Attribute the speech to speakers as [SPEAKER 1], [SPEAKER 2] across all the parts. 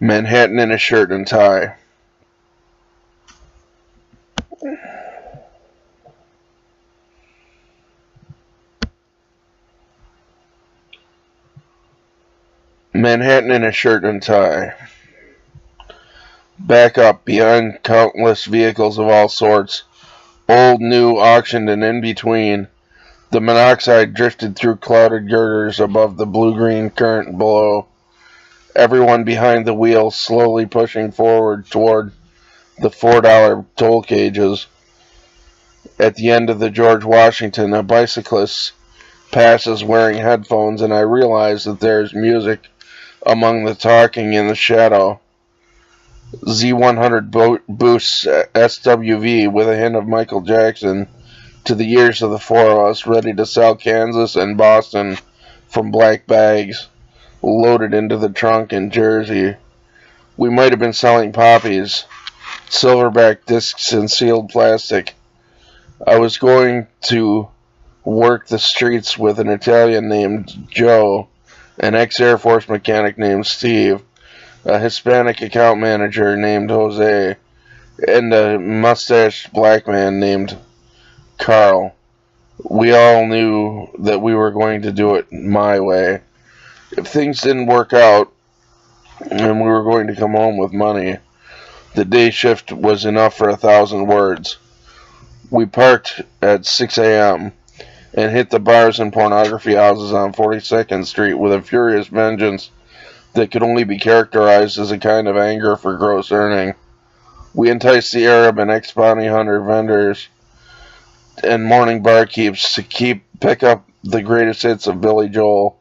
[SPEAKER 1] Manhattan in a shirt and tie. Manhattan in a shirt and tie. Back up, behind countless vehicles of all sorts, old, new, auctioned, and in between. The monoxide drifted through clouded girders above the blue-green current below. Everyone behind the wheel slowly pushing forward toward the $4 toll cages. At the end of the George Washington, a bicyclist passes wearing headphones, and I realize that there is music among the talking in the shadow. Z100 boosts SWV with a hint of Michael Jackson to the ears of the four of us, ready to sell Kansas and Boston from black bags loaded into the trunk in Jersey. We might have been selling poppies, silverback discs in sealed plastic. I was going to work the streets with an Italian named Joe, an ex-Air Force mechanic named Steve, a Hispanic account manager named Jose, and a mustached black man named Carl. We all knew that we were going to do it my way. If things didn't work out, and we were going to come home with money, the day shift was enough for 1,000 words. We parked at 6 a.m. and hit the bars and pornography houses on 42nd Street with a furious vengeance that could only be characterized as a kind of anger for gross earning. We enticed the Arab and ex-bounty hunter vendors and morning barkeeps to pick up the greatest hits of Billy Joel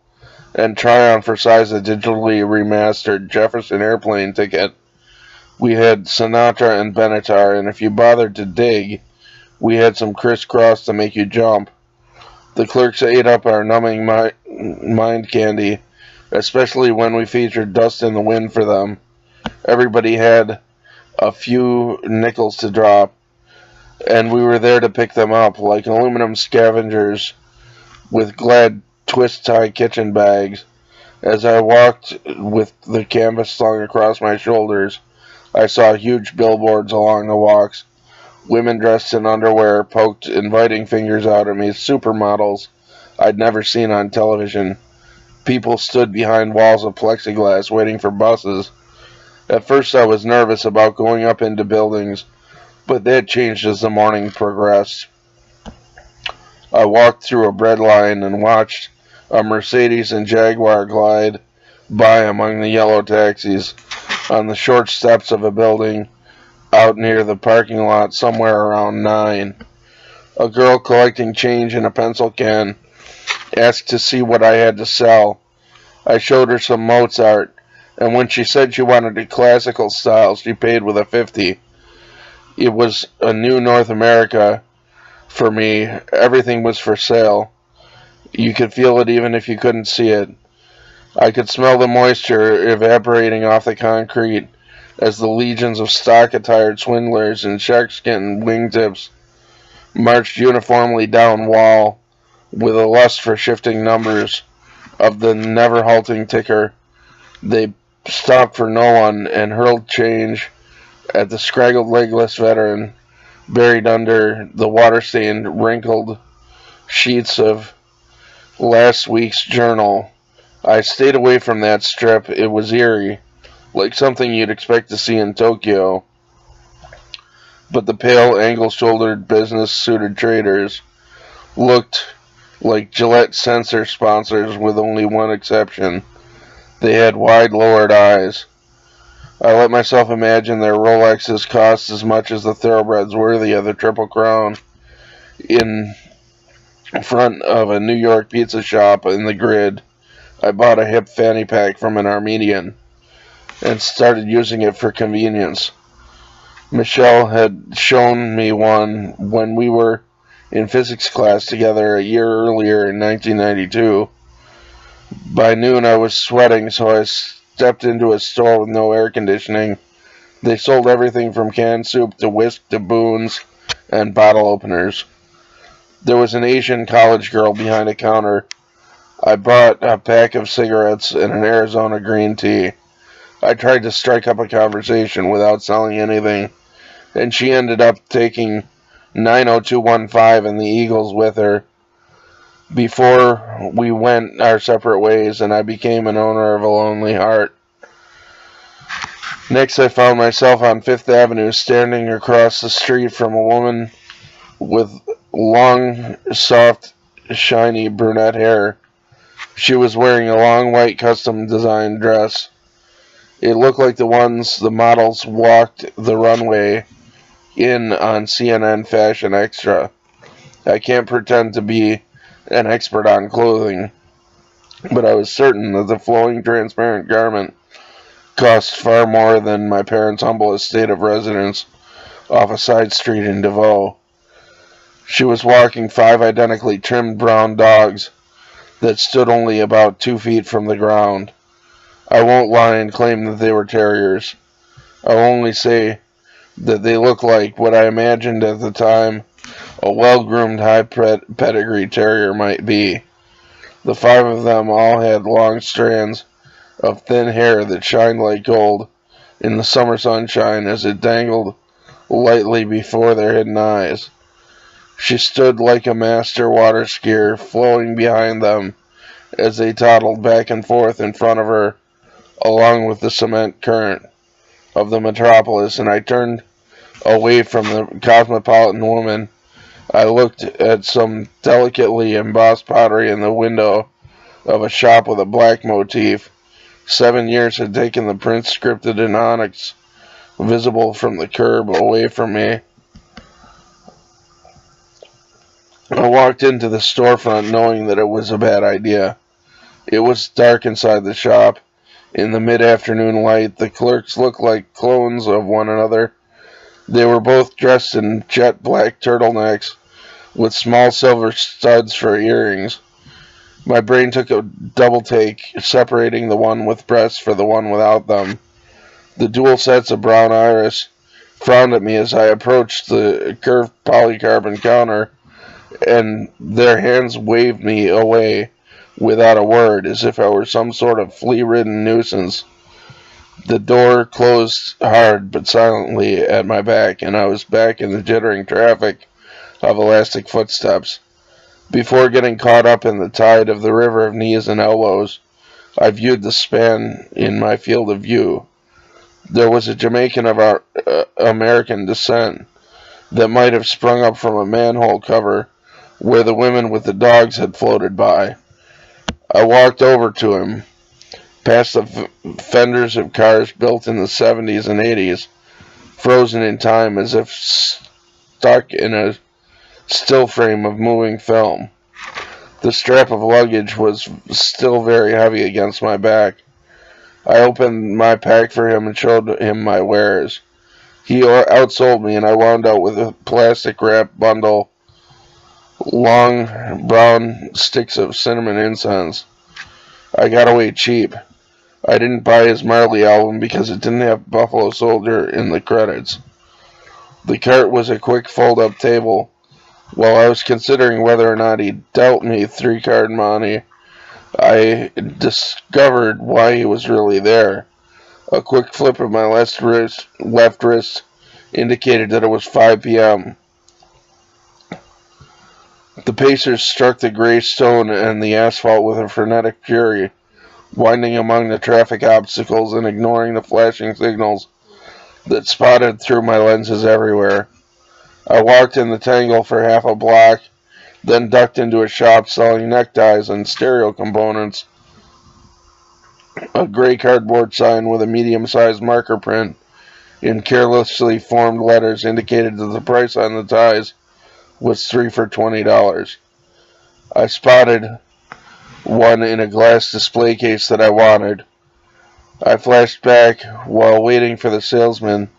[SPEAKER 1] and try on for size a digitally remastered Jefferson Airplane ticket. We had Sinatra and Benatar, and if you bothered to dig, we had some crisscross to make you jump. The clerks ate up our numbing mind candy, especially when we featured Dust in the Wind for them. Everybody had a few nickels to drop, and we were there to pick them up like aluminum scavengers with glad twist-tie kitchen bags. As I walked with the canvas slung across my shoulders, I saw huge billboards along the walks. Women dressed in underwear poked inviting fingers out at me, supermodels I'd never seen on television. People stood behind walls of plexiglass waiting for buses. At first I was nervous about going up into buildings, but that changed as the morning progressed. I walked through a bread line and watched a Mercedes and Jaguar glide by among the yellow taxis on the short steps of a building out near the parking lot somewhere around 9. A girl collecting change in a pencil can asked to see what I had to sell. I showed her some Mozart, and when she said she wanted a classical style, she paid with a 50. It was a new North America for me. Everything was for sale. You could feel it even if you couldn't see it. I could smell the moisture evaporating off the concrete as the legions of stock-attired swindlers in sharkskin wingtips marched uniformly down wall with a lust for shifting numbers of the never-halting ticker. They stopped for no one and hurled change at the scraggled legless veteran buried under the water-stained, wrinkled sheets of last week's journal. I stayed away from that strip. It was eerie, like something you'd expect to see in Tokyo. But the pale, angle-shouldered, business-suited traders looked like Gillette sensor sponsors with only one exception. They had wide, lowered eyes. I let myself imagine their Rolexes cost as much as the thoroughbreds worthy of the Triple Crown in front of a New York pizza shop in the grid. I bought a hip fanny pack from an Armenian and started using it for convenience. Michelle had shown me one when we were in physics class together a year earlier in 1992. By noon I was sweating, so I stepped into a store with no air conditioning. They sold everything from canned soup to whisk to boons and bottle openers. There was an Asian college girl behind a counter. I bought a pack of cigarettes and an Arizona green tea. I tried to strike up a conversation without selling anything, and she ended up taking 90215 and the Eagles with her before we went our separate ways, and I became an owner of a lonely heart. Next, I found myself on Fifth Avenue, standing across the street from a woman with long, soft, shiny brunette hair. She was wearing a long, white, custom-designed dress. It looked like the ones the models walked the runway in on CNN Fashion Extra. I can't pretend to be an expert on clothing, but I was certain that the flowing, transparent garment cost far more than my parents' humble estate of residence off a side street in DeVoe. She was walking 5 identically trimmed brown dogs that stood only about 2 feet from the ground. I won't lie and claim that they were terriers. I'll only say that they looked like what I imagined at the time a well-groomed, high-pedigree terrier might be. The 5 of them all had long strands of thin hair that shined like gold in the summer sunshine as it dangled lightly before their hidden eyes. She stood like a master water skier, flowing behind them as they toddled back and forth in front of her, along with the cement current of the metropolis, and I turned away from the cosmopolitan woman. I looked at some delicately embossed pottery in the window of a shop with a black motif. 7 years had taken the print scripted in onyx, visible from the curb, away from me. I walked into the storefront knowing that it was a bad idea. It was dark inside the shop. In the mid-afternoon light, the clerks looked like clones of one another. They were both dressed in jet black turtlenecks with small silver studs for earrings. My brain took a double take, separating the one with breasts for the one without them. The dual sets of brown iris frowned at me as I approached the curved polycarbon counter, and their hands waved me away without a word, as if I were some sort of flea-ridden nuisance. The door closed hard but silently at my back, and I was back in the jittering traffic of elastic footsteps. Before getting caught up in the tide of the river of knees and elbows, I viewed the span in my field of view. There was a Jamaican of our American descent that might have sprung up from a manhole cover where the women with the dogs had floated by. I walked over to him, past the fenders of cars built in the 70s and 80s, frozen in time as if stuck in a still frame of moving film. The strap of luggage was still very heavy against my back. I opened my pack for him and showed him my wares. He outsold me, and I wound out with a plastic-wrapped bundle, long brown sticks of cinnamon incense. I got away cheap. I didn't buy his Marley album because it didn't have Buffalo Soldier in the credits. The cart was a quick fold-up table. While I was considering whether or not he dealt me 3-card money, I discovered why he was really there. A quick flip of my left wrist indicated that it was 5 p.m. The Pacers struck the gray stone and the asphalt with a frenetic fury, winding among the traffic obstacles and ignoring the flashing signals that spotted through my lenses everywhere. I walked in the tangle for half a block, then ducked into a shop selling neckties and stereo components. A gray cardboard sign with a medium-sized marker print in carelessly formed letters indicated that the price on the ties was 3 for $20. I spotted one in a glass display case that I wanted. I flashed back while waiting for the salesman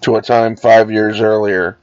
[SPEAKER 1] to a time 5 years earlier.